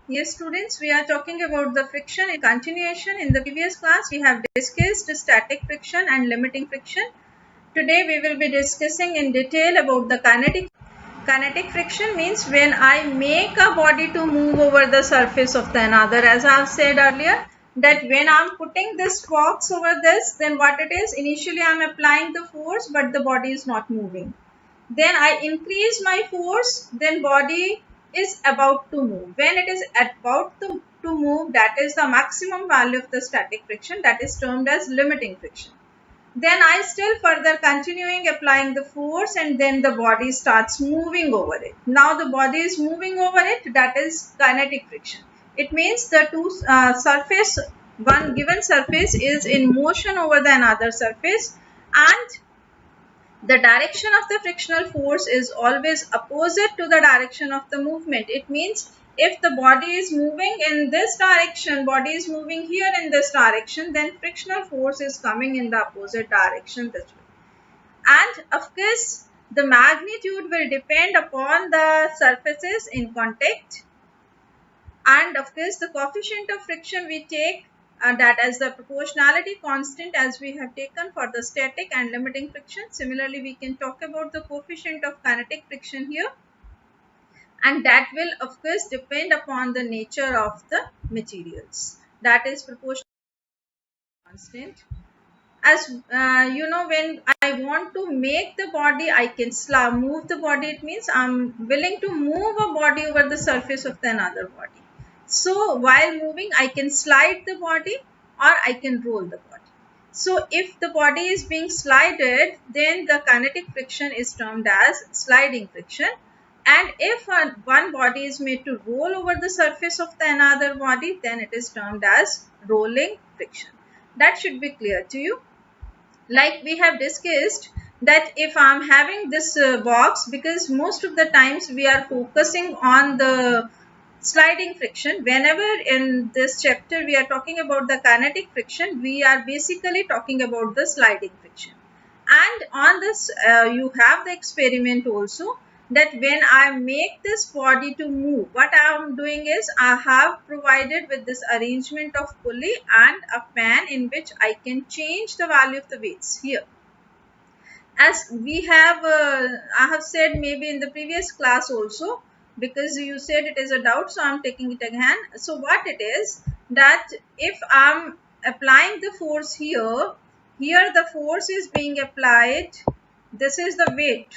Yes, students, we are talking about the friction in continuation. In the previous class, we have discussed static friction and limiting friction. Today, we will be discussing in detail about the kinetic. Kinetic friction means when I make a body to move over the surface of the another. As I have said earlier, that when I am putting this box over this, then what it is, initially I am applying the force, but the body is not moving. Then I increase my force, then body is about to move. When it is about to move, that is the maximum value of the static friction, that is termed as limiting friction. Then I still further continuing applying the force, and then the body starts moving over it. Now the body is moving over it, that is kinetic friction. It means the one given surface is in motion over the another surface, and the direction of the frictional force is always opposite to the direction of the movement. It means if the body is moving in this direction, body is moving here in this direction, then frictional force is coming in the opposite direction this way. And of course, the magnitude will depend upon the surfaces in contact. And of course, the coefficient of friction we take that as the proportionality constant as we have taken for the static and limiting friction. Similarly, we can talk about the coefficient of kinetic friction here, and that will of course depend upon the nature of the materials. That is proportional constant. As you know, when I want to make the body, I can move the body. It means I'm willing to move a body over the surface of the another body. So while moving, I can slide the body or I can roll the body. So if the body is being slided, then the kinetic friction is termed as sliding friction. And if one body is made to roll over the surface of the another body, then it is termed as rolling friction. That should be clear to you. Like we have discussed that if I'm having this box, because most of the times we are focusing on the sliding friction. Whenever in this chapter we are talking about the kinetic friction, we are basically talking about the sliding friction. And on this you have the experiment also, that when I make this body to move, what I am doing is I have provided with this arrangement of pulley and a fan in which I can change the value of the weights here. As we have I have said maybe in the previous class also, because you said it is a doubt, so I'm taking it again. So what it is, that if I'm applying the force here, the force is being applied, this is the weight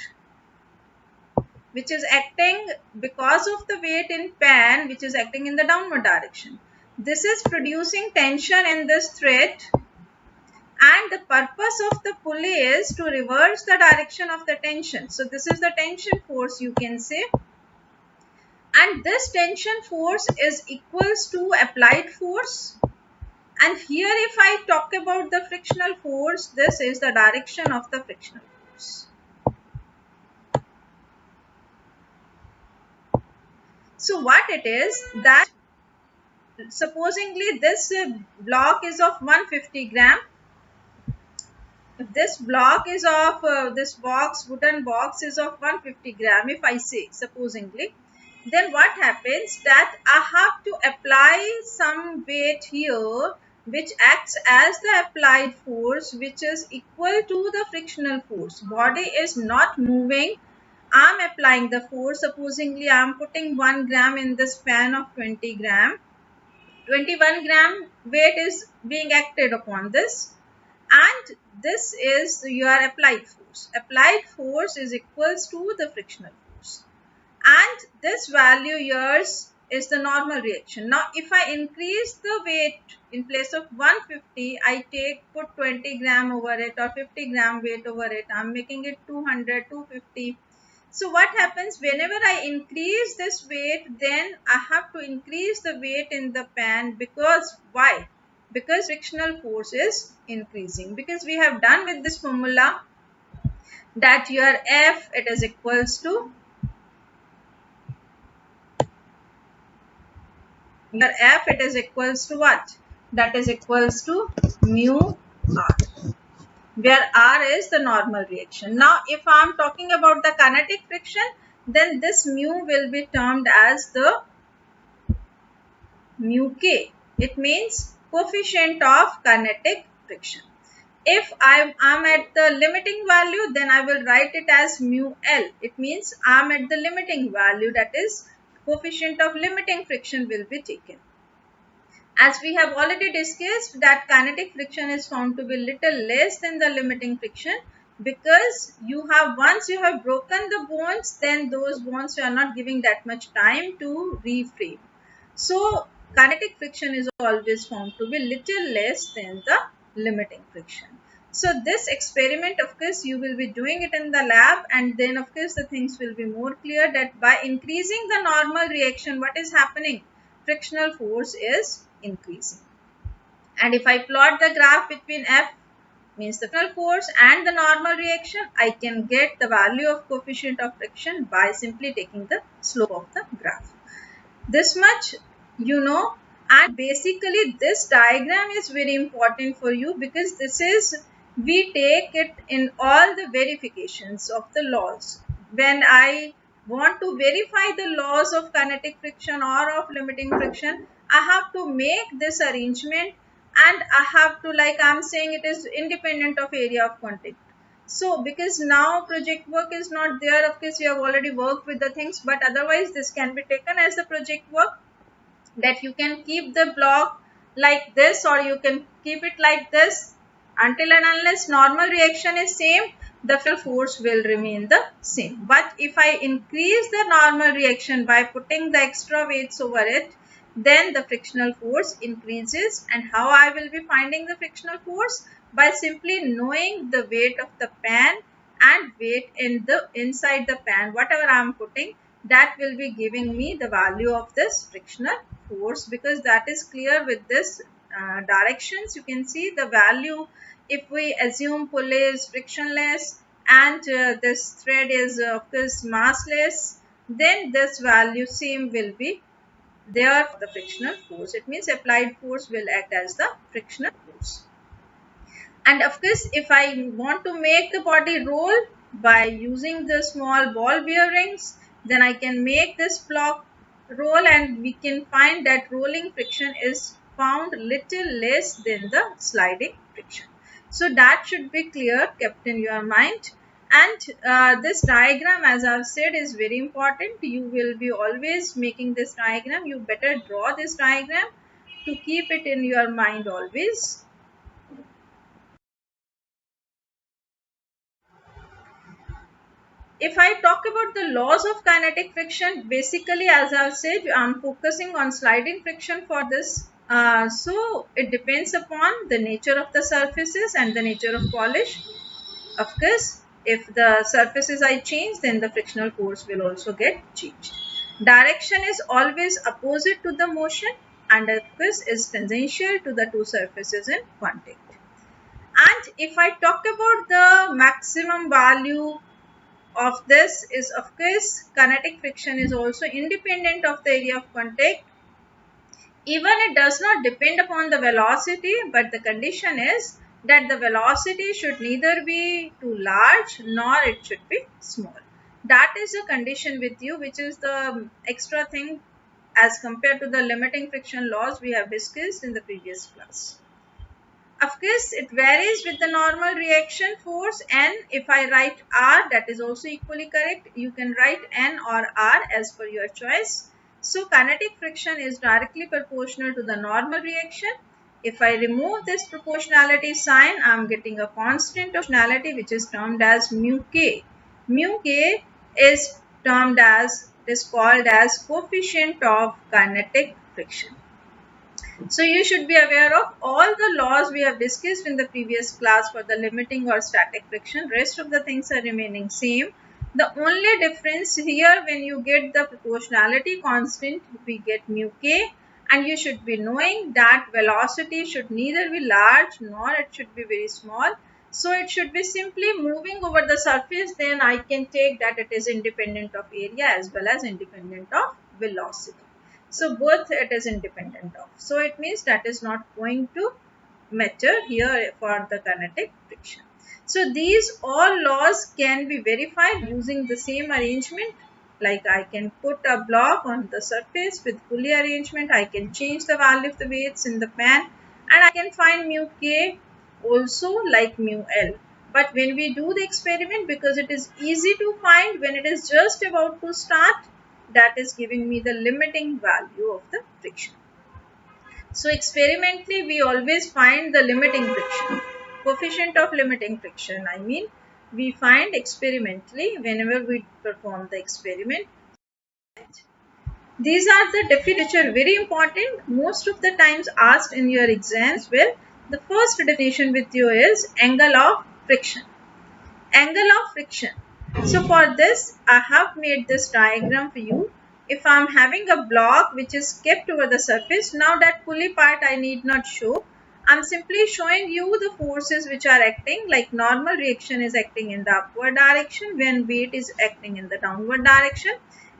which is acting because of the weight in pan, which is acting in the downward direction. This is producing tension in this thread, and the purpose of the pulley is to reverse the direction of the tension. So this is the tension force, you can say, and this tension force is equals to applied force. And here if I talk about the frictional force, this is the direction of the frictional force. So what it is, that supposingly this block is of 150 gram. If this block is of this box, wooden box is of 150 gram, if I say supposingly, then what happens, that I have to apply some weight here which acts as the applied force, which is equal to the frictional force. Body is not moving, I am applying the force. Supposingly I am putting 1 gram in this pan of 20 gram. 21 gram weight is being acted upon this, and this is your applied force. Applied force is equals to the frictional force, and this value yours is the normal reaction. Now if I increase the weight, in place of 150 I put 20 gram over it, or 50 gram weight over it, I'm making it 200, 250. So what happens, whenever I increase this weight, then I have to increase the weight in the pan. Because why? Because frictional force is increasing. Because we have done with this formula that your F, it is equals to, your F, it is equals to what? That is equals to mu R, where R is the normal reaction. Now if I am talking about the kinetic friction, then this mu will be termed as the mu k. It means coefficient of kinetic friction. If I am at the limiting value, then I will write it as mu L. It means I am at the limiting value, that is coefficient of limiting friction will be taken. As we have already discussed that kinetic friction is found to be little less than the limiting friction, because once you have broken the bonds, then those bonds are not giving that much time to reframe. So kinetic friction is always found to be little less than the limiting friction. So this experiment, of course, you will be doing it in the lab, and then of course the things will be more clear that by increasing the normal reaction, what is happening? Frictional force is increasing. And if I plot the graph between F, means the frictional force, and the normal reaction, I can get the value of coefficient of friction by simply taking the slope of the graph. This much you know, and basically this diagram is very important for you, because this is, we take it in all the verifications of the laws. When I want to verify the laws of kinetic friction or of limiting friction, I have to make this arrangement, and I have to, like I am saying, it is independent of area of contact. So because now project work is not there, of course you have already worked with the things, but otherwise this can be taken as the project work, that you can keep the block like this or you can keep it like this. Until and unless normal reaction is same, the frictional force will remain the same. But if I increase the normal reaction by putting the extra weights over it, then the frictional force increases. And how I will be finding the frictional force? By simply knowing the weight of the pan and weight in the inside the pan, whatever I am putting, that will be giving me the value of this frictional force, because that is clear with this directions. You can see the value. If we assume pulley is frictionless and this thread is of course massless, then this value same will be there for the frictional force. It means applied force will act as the frictional force. And of course, if I want to make the body roll by using the small ball bearings, then I can make this block roll, and we can find that rolling friction is found little less than the sliding friction. So that should be clear, kept in your mind. And this diagram, as I've said, is very important. You will be always making this diagram. You better draw this diagram to keep it in your mind always. If I talk about the laws of kinetic friction, basically, as I've said, I'm focusing on sliding friction for this. So it depends upon the nature of the surfaces and the nature of polish. Of course, if the surfaces I change, then the frictional force will also get changed. Direction is always opposite to the motion, and of course is tangential to the two surfaces in contact. And if I talk about the maximum value of this is, of course, kinetic friction is also independent of the area of contact. Even it does not depend upon the velocity, but the condition is that the velocity should neither be too large nor it should be small. That is a condition with you, which is the extra thing as compared to the limiting friction laws we have discussed in the previous class. Of course, it varies with the normal reaction force, and if I write R, that is also equally correct. You can write N or R as per your choice. So kinetic friction is directly proportional to the normal reaction. If I remove this proportionality sign, I am getting a constant proportionality which is termed as mu k. Mu k is called as coefficient of kinetic friction. So you should be aware of all the laws we have discussed in the previous class for the limiting or static friction. Rest of the things are remaining same. The only difference here, when you get the proportionality constant, we get mu k, and you should be knowing that velocity should neither be large nor it should be very small. So it should be simply moving over the surface, then I can take that it is independent of area as well as independent of velocity. So both it is independent of. So it means that is not going to matter here for the kinetic friction. So these all laws can be verified using the same arrangement. Like I can put a block on the surface with pulley arrangement. I can change the value of the weights in the pan, and I can find mu k also like mu L. But when we do the experiment, because it is easy to find when it is just about to start, that is giving me the limiting value of the friction. So experimentally, we always find the limiting friction, coefficient of limiting friction. I mean, we find experimentally whenever we perform the experiment. These are the definitions which are very important, most of the times asked in your exams. Well, the first definition with you is angle of friction. Angle of friction. So for this, I have made this diagram for you. If I am having a block which is kept over the surface, now that pulley part I need not show. I am simply showing you the forces which are acting, like normal reaction is acting in the upward direction when weight is acting in the downward direction.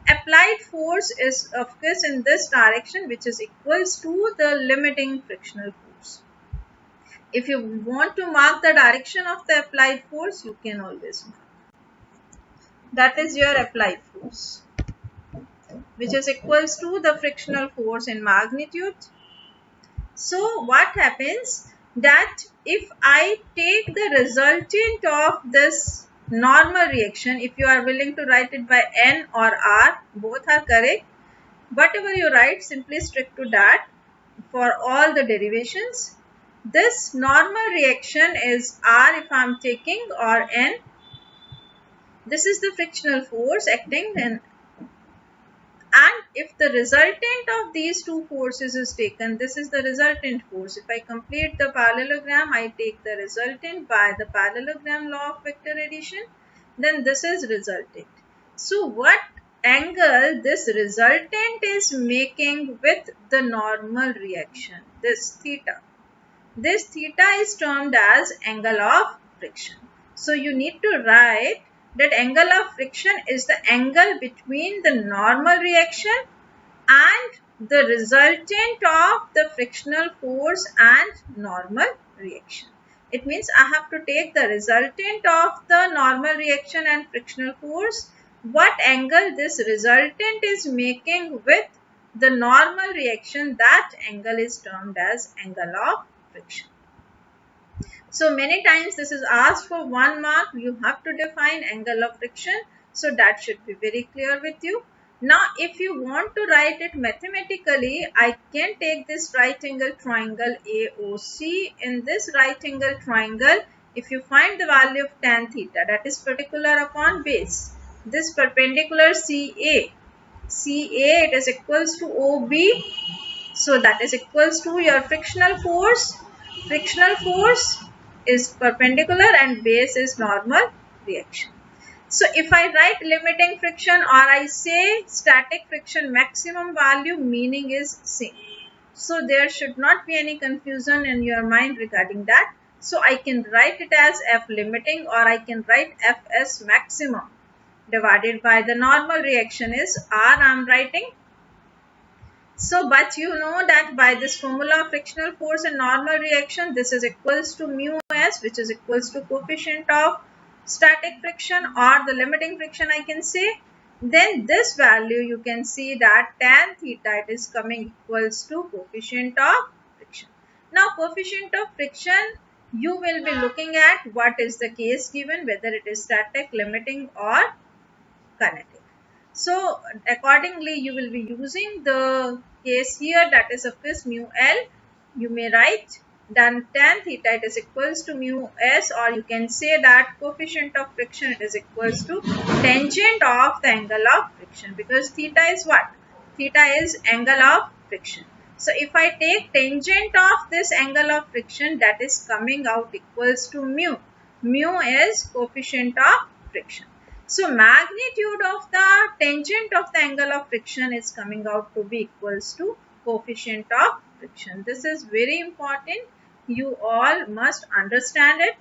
Applied force is of course in this direction, which is equals to the limiting frictional force. If you want to mark the direction of the applied force, you can always mark. That is your applied force, which is equals to the frictional force in magnitude. So what happens that if I take the resultant of this normal reaction, if you are willing to write it by N or R, both are correct. Whatever you write, simply stick to that for all the derivations. This normal reaction is R if I am taking, or N. This is the frictional force acting, and if the resultant of these two forces is taken, this is the resultant force. If I complete the parallelogram, I take the resultant by the parallelogram law of vector addition, then this is resultant. So what angle this resultant is making with the normal reaction? This theta. This theta is termed as angle of friction. So you need to write that angle of friction is the angle between the normal reaction and the resultant of the frictional force and normal reaction. It means I have to take the resultant of the normal reaction and frictional force. What angle this resultant is making with the normal reaction, that angle is termed as angle of friction. So many times this is asked for 1 mark. You have to define angle of friction. So that should be very clear with you. Now if you want to write it mathematically, I can take this right angle triangle AOC. In this right angle triangle, if you find the value of tan theta, that is perpendicular upon base, this perpendicular CA, it is equals to OB. So that is equals to your frictional force. Frictional force is perpendicular and base is normal reaction. So if I write limiting friction, or I say static friction maximum value, meaning is same. So there should not be any confusion in your mind regarding that. So I can write it as F limiting, or I can write Fs maximum divided by the normal reaction is R I am writing. So, but you know that by this formula, frictional force and normal reaction, this is equals to mu s, which is equals to coefficient of static friction or the limiting friction, I can say. Then this value you can see that tan theta, it is coming equals to coefficient of friction. Now coefficient of friction, you will be looking at what is the case given, whether it is static, limiting or kinetic. So accordingly you will be using the case here, that is of course mu L. You may write then tan theta, it is equals to mu s, or you can say that coefficient of friction, it is equals to tangent of the angle of friction, because theta is what? Theta is angle of friction. So if I take tangent of this angle of friction, that is coming out equals to mu. Mu is coefficient of friction. So magnitude of the tangent of the angle of friction is coming out to be equals to coefficient of friction. This is very important. You all must understand it.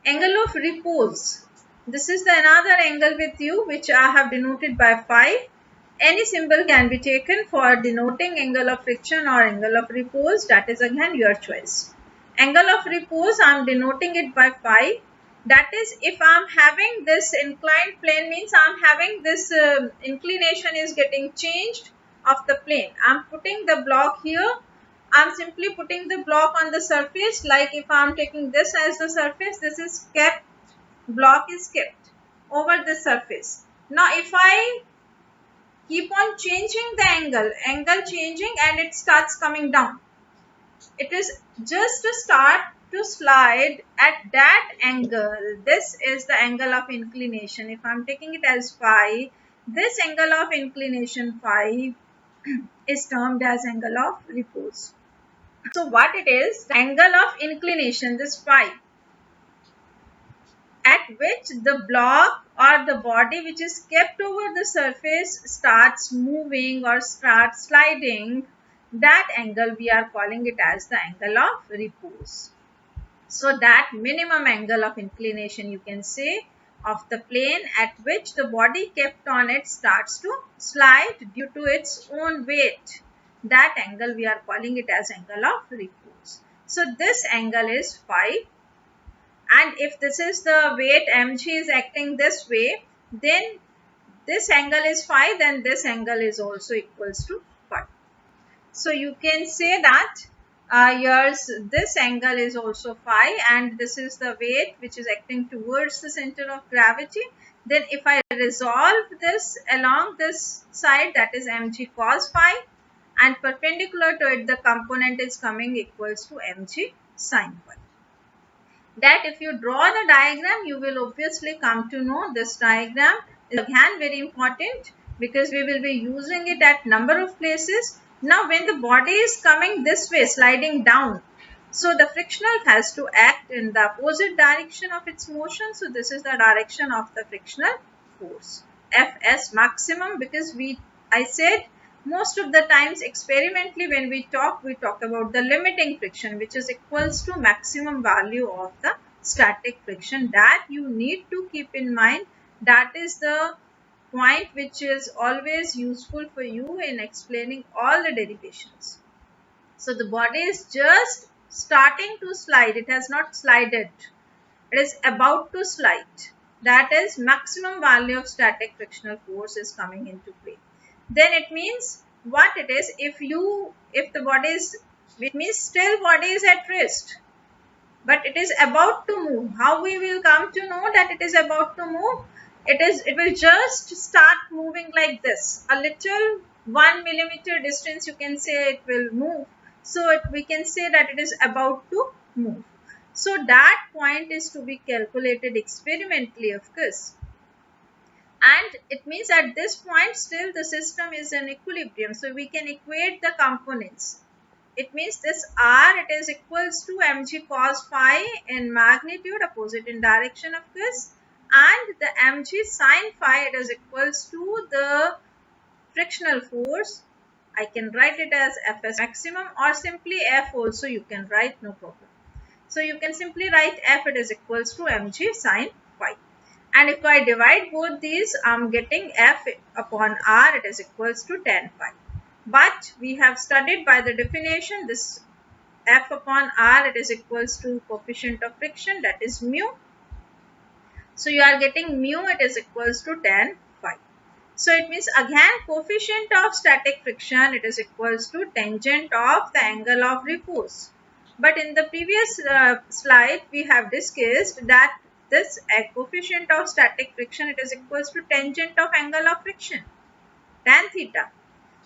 Angle of repose. This is the another angle with you, which I have denoted by phi. Any symbol can be taken for denoting angle of friction or angle of repose. That is again your choice. Angle of repose, I am denoting it by phi. That is, if I'm having this inclined plane, means I'm having this inclination is getting changed of the plane. I'm putting the block here. I'm simply putting the block on the surface. Like if I'm taking this as the surface, this is kept, block is kept over the surface. Now if I keep on changing the angle changing, and it starts coming down, it is just to start to slide at that angle. This is the angle of inclination. If I'm taking it as phi, this angle of inclination phi is termed as angle of repose. So what it is, the angle of inclination, this phi, at which the block or the body which is kept over the surface starts moving or starts sliding, that angle we are calling it as the angle of repose. So that minimum angle of inclination, you can say, of the plane at which the body kept on it starts to slide due to its own weight, that angle we are calling it as angle of repose. So this angle is phi, and if this is the weight mg is acting this way, then this angle is phi, then this angle is also equals to phi. So you can say that yours, this angle is also phi, and this is the weight which is acting towards the center of gravity. Then if I resolve this along this side, that is mg cos phi, and perpendicular to it the component is coming equals to mg sin phi. That if you draw the diagram, you will obviously come to know this diagram is again very important, because we will be using it at number of places. Now when the body is coming this way, sliding down, so the frictional has to act in the opposite direction of its motion. So this is the direction of the frictional force, Fs maximum, because I said most of the times experimentally when we talk about the limiting friction, which is equals to maximum value of the static friction. That you need to keep in mind. That is the point which is always useful for you in explaining all the derivations. So the body is just starting to slide. It has not slided. It is about to slide. That is, maximum value of static frictional force is coming into play. Then it means what it is, if the body is, it means still body is at rest, but it is about to move. How we will come to know that it is about to move? It will just start moving like this. A little 1 millimeter distance, you can say it will move. So we can say that it is about to move. So that point is to be calculated experimentally, of course. And it means at this point still the system is in equilibrium. So we can equate the components. It means this R, it is equals to mg cos phi in magnitude, opposite in direction, of course. And the mg sin phi, it is equals to the frictional force. I can write it as Fs maximum, or simply F also you can write, no problem. So you can simply write F, it is equals to mg sin phi. And if I divide both these, I am getting F upon R, it is equals to tan phi. But we have studied by the definition, this F upon R, it is equals to coefficient of friction, that is mu. So you are getting mu, it is equals to tan phi. So it means again coefficient of static friction, it is equals to tangent of the angle of repose. But in the previous slide, we have discussed that this coefficient of static friction, it is equals to tangent of angle of friction, tan theta.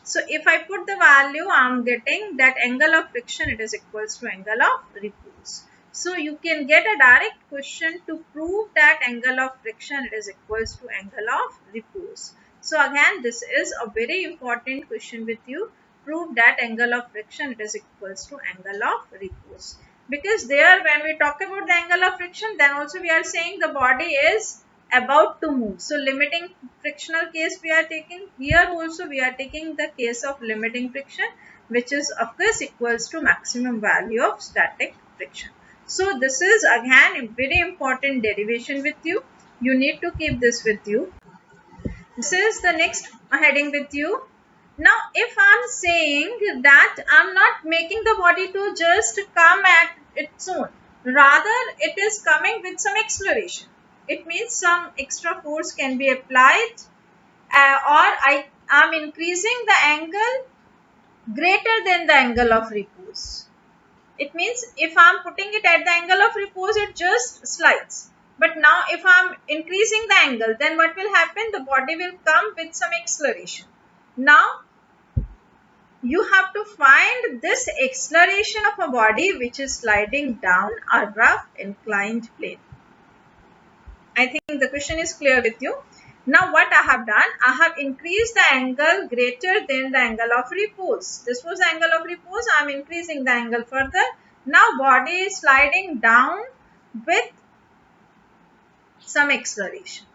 So if I put the value, I am getting that angle of friction, it is equals to angle of repose. So you can get a direct question to prove that angle of friction, it is equals to angle of repose. So again, this is a very important question with you. Prove that angle of friction, it is equals to angle of repose. Because there, when we talk about the angle of friction, then also we are saying the body is about to move. So limiting frictional case we are taking. Here also we are taking the case of limiting friction, which is of course equals to maximum value of static friction. So this is again a very important derivation with you. You need to keep this with you. This is the next heading with you. Now if I am saying that I am not making the body to just come at its own, Rather, it is coming with some acceleration. It means some extra force can be applied, or I am increasing the angle greater than the angle of repose. It means if I am putting it at the angle of repose, it just slides. But now if I am increasing the angle, then what will happen? The body will come with some acceleration. Now you have to find this acceleration of a body which is sliding down a rough inclined plane. I think the question is clear with you. Now what I have done, I have increased the angle greater than the angle of repose. This was the angle of repose. I am increasing the angle further. Now body is sliding down with some acceleration.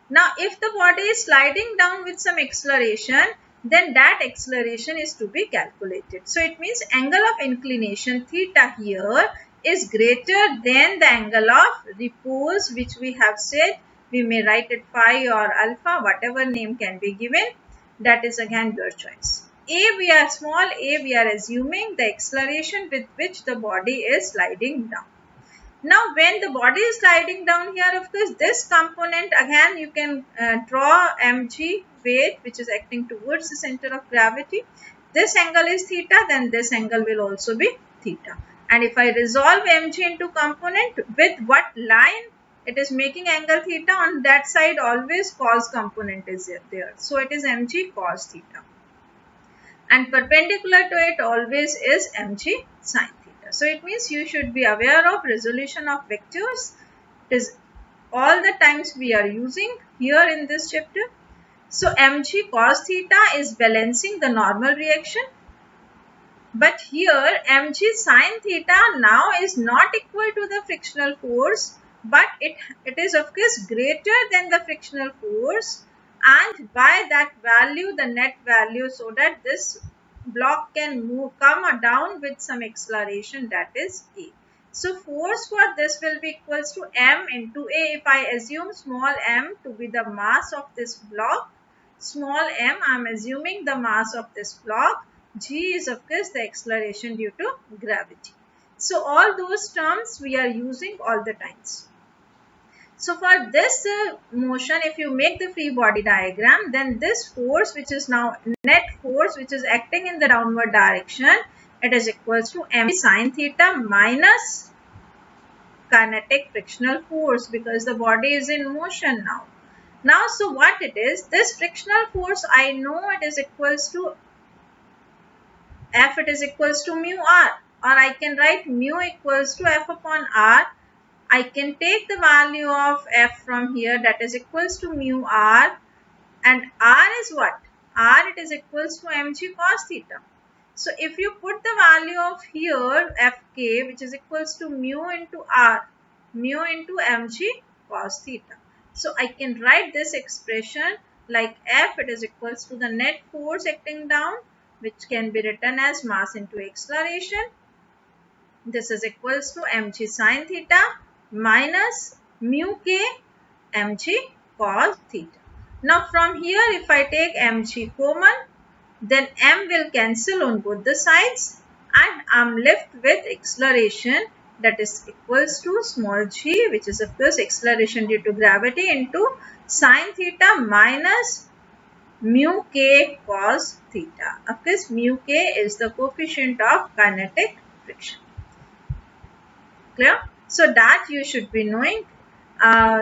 Now if the body is sliding down with some acceleration, then that acceleration is to be calculated. So it means angle of inclination theta here is greater than the angle of repose, which we have said. We may write it phi or alpha, whatever name can be given. That is again your choice. Small a, we are assuming the acceleration with which the body is sliding down. Now when the body is sliding down here, of course this component again you can draw mg weight which is acting towards the center of gravity. This angle is theta, then this angle will also be theta. And if I resolve mg into component, with what line it is making angle theta, on that side always cos component is there. So it is mg cos theta. And perpendicular to it always is mg sin theta. So it means you should be aware of resolution of vectors. It is all the times we are using here in this chapter. So mg cos theta is balancing the normal reaction. But here mg sin theta now is not equal to the frictional force, but it is of course greater than the frictional force, and by that value, the net value, so that this block can come down with some acceleration, that is A. So force for this will be equals to m into A. If I assume small m to be the mass of this block, small m, I am assuming the mass of this block. G is of course the acceleration due to gravity. So all those terms we are using all the times. So for this motion, if you make the free body diagram, then this force, which is now net force, which is acting in the downward direction, it is equals to m sin theta minus kinetic frictional force, because the body is in motion now. Now, so what it is, this frictional force, I know it is equals to F, it is equals to mu r, or I can write mu equals to F upon r. I can take the value of F from here, that is equals to mu r, and r is what? R, it is equals to mg cos theta. So if you put the value of here Fk, which is equals to mu into r, mu into mg cos theta. So I can write this expression like F, it is equals to the net force acting down, which can be written as mass into acceleration. This is equals to mg sin theta minus mu k mg cos theta. Now from here, if I take mg common, then m will cancel on both the sides, and I am left with acceleration, that is equals to small g, which is of course acceleration due to gravity, into sin theta minus mu k cos theta. Of course, mu k is the coefficient of kinetic friction. Clear? So that you should be knowing.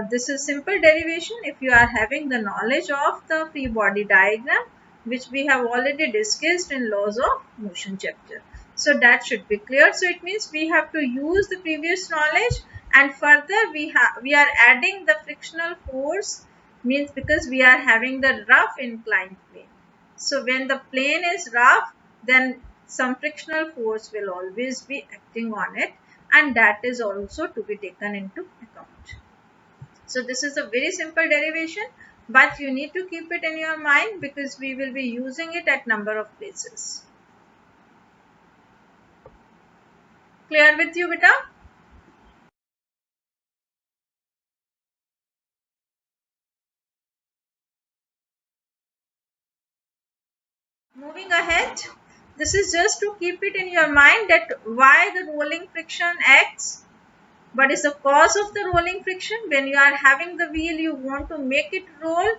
This is simple derivation if you are having the knowledge of the free body diagram, which we have already discussed in laws of motion chapter. So that should be clear. So it means we have to use the previous knowledge, and further we are adding the frictional force, means because we are having the rough inclined plane. So when the plane is rough, then some frictional force will always be acting on it, and that is also to be taken into account. So this is a very simple derivation, but you need to keep it in your mind because we will be using it at number of places. Clear with you, beta? Moving ahead, this is just to keep it in your mind that why the rolling friction acts What is the cause of the rolling friction? When you are having the wheel, you want to make it roll,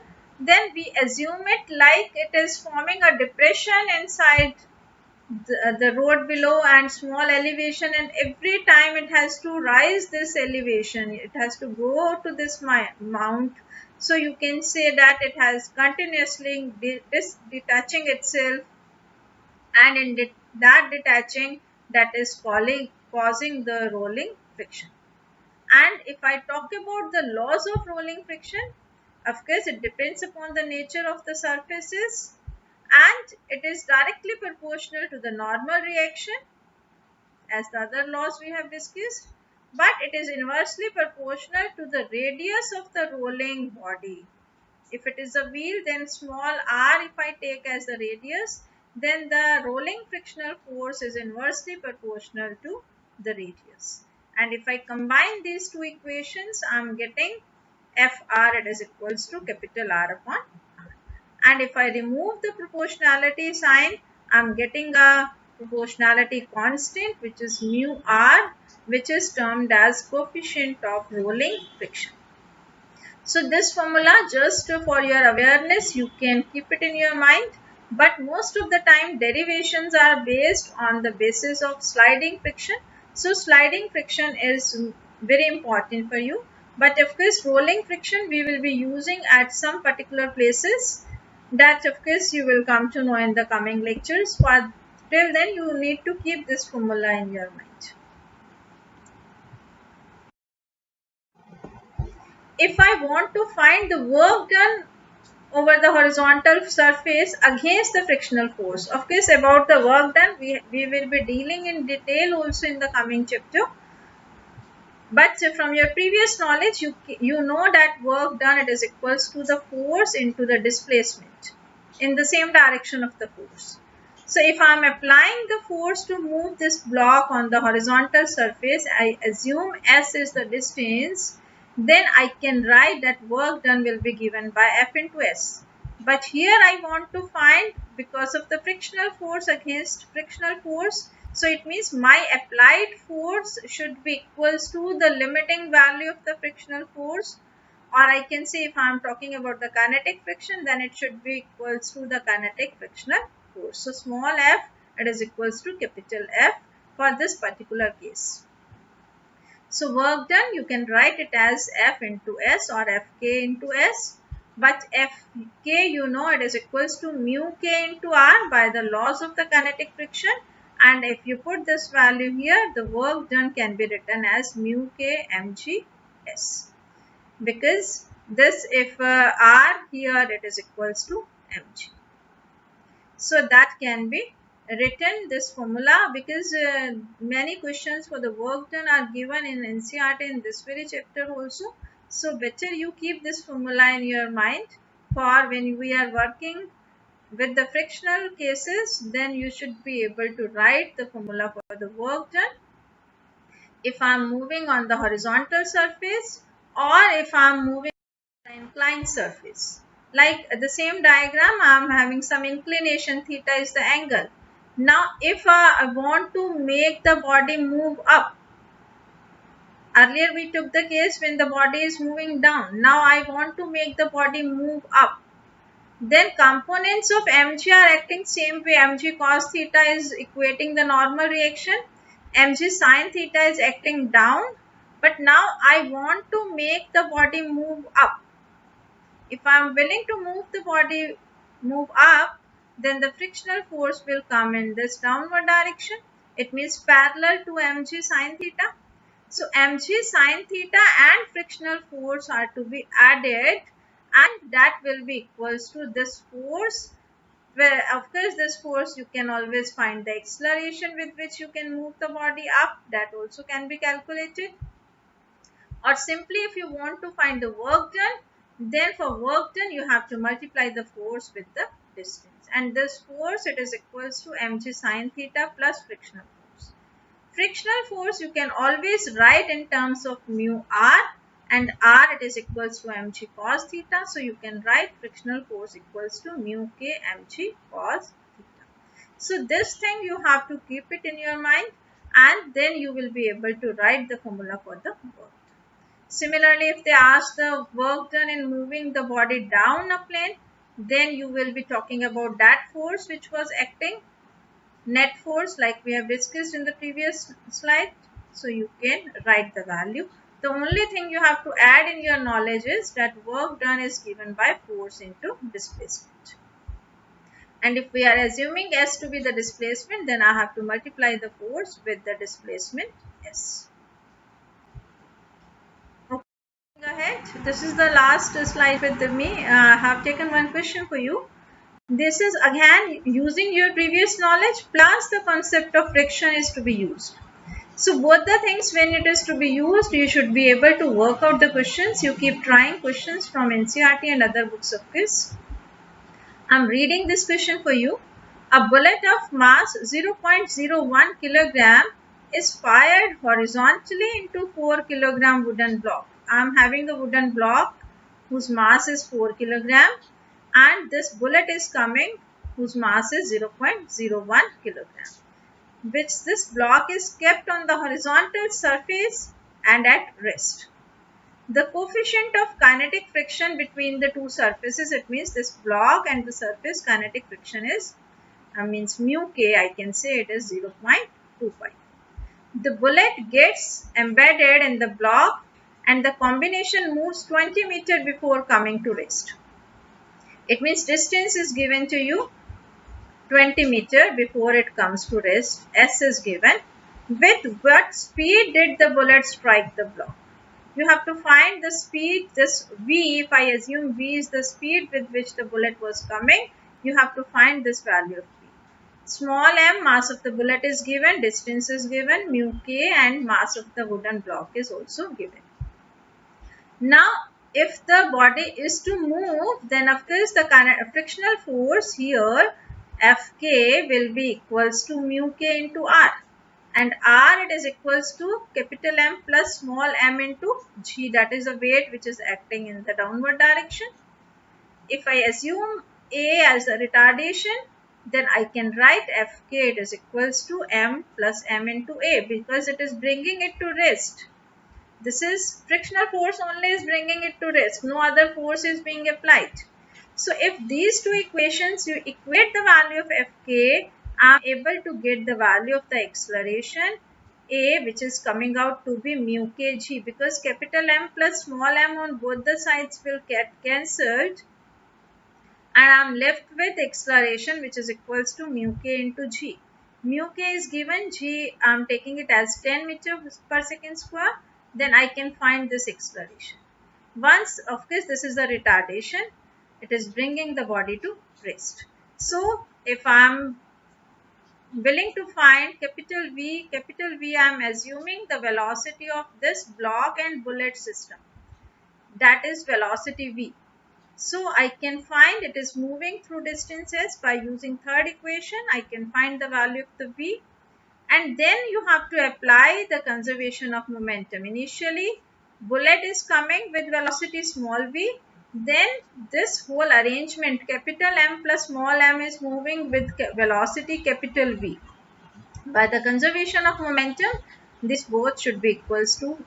then we assume it like it is forming a depression inside the road below and small elevation, and every time it has to rise this elevation, it has to go to this mount. So you can say that it has continuously detaching itself, and in that detaching, that is causing the rolling friction. And if I talk about the laws of rolling friction, of course it depends upon the nature of the surfaces, and it is directly proportional to the normal reaction as the other laws we have discussed, but it is inversely proportional to the radius of the rolling body. If it is a wheel, then small r if I take as the radius, then the rolling frictional force is inversely proportional to the radius. And if I combine these two equations, I am getting Fr, it is equals to capital R upon R. And if I remove the proportionality sign, I am getting a proportionality constant, which is mu R, which is termed as coefficient of rolling friction. So this formula, just for your awareness, you can keep it in your mind, but most of the time derivations are based on the basis of sliding friction. So sliding friction is very important for you, but of course rolling friction we will be using at some particular places, that of course you will come to know in the coming lectures. For till then you need to keep this formula in your mind. If I want to find the work done over the horizontal surface against the frictional force, of course about the work done we will be dealing in detail also in the coming chapter, but from your previous knowledge you know that work done, it is equals to the force into the displacement in the same direction of the force. So if I am applying the force to move this block on the horizontal surface, I assume S is the distance, then I can write that work done will be given by F into S. But here I want to find, because of the frictional force against frictional force, so it means my applied force should be equals to the limiting value of the frictional force, or I can say if I am talking about the kinetic friction, then it should be equals to the kinetic frictional force. So small f, it is equals to capital F for this particular case. So work done, you can write it as F into S or Fk into S, but Fk you know it is equals to mu k into R by the laws of the kinetic friction, and if you put this value here, the work done can be written as mu k mg S, because this if R here it is equals to mg. So that can be written this formula, because many questions for the work done are given in NCERT in this very chapter also. So better you keep this formula in your mind for when we are working with the frictional cases, then you should be able to write the formula for the work done if I am moving on the horizontal surface, or if I am moving on the inclined surface. Like the same diagram, I am having some inclination, theta is the angle. Now if I want to make the body move up, earlier we took the case when the body is moving down. Now I want to make the body move up. Then components of mg are acting same way. Mg cos theta is equating the normal reaction. Mg sin theta is acting down. But now I want to make the body move up. If I am willing to move the body move up, then the frictional force will come in this downward direction. It means parallel to mg sin theta. So mg sin theta and frictional force are to be added, and that will be equals to this force, where of course this force you can always find the acceleration with which you can move the body up, that also can be calculated. Or simply if you want to find the work done, then for work done you have to multiply the force with the distance, and this force it is equals to mg sin theta plus frictional force. Frictional force you can always write in terms of mu r, and r it is equals to mg cos theta. So you can write frictional force equals to mu k mg cos theta. So this thing you have to keep it in your mind, and then you will be able to write the formula for the work. Similarly, if they ask the work done in moving the body down a plane, then you will be talking about that force which was acting, net force, like we have discussed in the previous slide. So you can write the value. The only thing you have to add in your knowledge is that work done is given by force into displacement. And if we are assuming S to be the displacement, then I have to multiply the force with the displacement S. Okay, ahead. This is the last slide with me. I have taken one question for you. This is again using your previous knowledge plus the concept of friction is to be used. So both the things, when it is to be used, you should be able to work out the questions. You keep trying questions from NCERT and other books of quiz. I'm reading this question for you. A bullet of mass 0.01 kilogram is fired horizontally into 4 kilogram wooden block. I'm having a wooden block whose mass is 4 kilogram, and this bullet is coming whose mass is 0.01 kilogram, which this block is kept on the horizontal surface and at rest. The coefficient of kinetic friction between the two surfaces, it means this block and the surface kinetic friction is, means mu k, I can say it is 0.25. The bullet gets embedded in the block and the combination moves 20 meters before coming to rest. It means distance is given to you 20 meters before it comes to rest. S is given. With what speed did the bullet strike the block? You have to find the speed, this V, if I assume V is the speed with which the bullet was coming, you have to find this value of V. Small m, mass of the bullet is given, distance is given, mu k, and mass of the wooden block is also given. Now, if the body is to move, then of course the frictional force here, Fk, will be equals to mu k into R. And R, it is equals to capital M plus small m into G, that is the weight which is acting in the downward direction. If I assume A as a retardation, then I can write Fk, it is equals to M plus m into A, because it is bringing it to rest. This is frictional force only is bringing it to rest, no other force is being applied. So if these two equations, you equate the value of Fk, I am able to get the value of the acceleration A, which is coming out to be mu kg, because capital M plus small m on both the sides will get cancelled, and I am left with acceleration which is equals to mu k into g. Mu k is given, g I am taking it as 10 meters per second square, then I can find this acceleration. Once, of course, this is the retardation, it is bringing the body to rest. So if I am willing to find capital V, I am assuming the velocity of this block and bullet system, that is velocity V. So I can find it is moving through distances by using third equation. I can find the value of the V, and then you have to apply the conservation of momentum. Initially, bullet is coming with velocity small v, then this whole arrangement capital M plus small m is moving with velocity capital V. By the conservation of momentum, these both should be equals to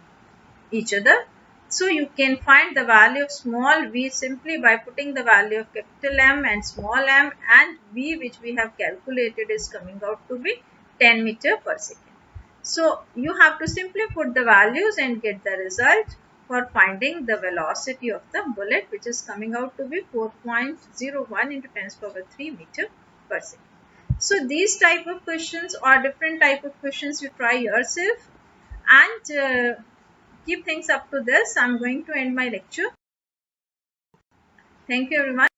each other. So you can find the value of small v simply by putting the value of capital M and small m, and V which we have calculated is coming out to be 10 meters per second. So you have to simply put the values and get the result for finding the velocity of the bullet, which is coming out to be 4.01 into 10 to the power 3 meters per second. So these type of questions or different type of questions you try yourself, and keep things up to this. I'm going to end my lecture. Thank you everyone.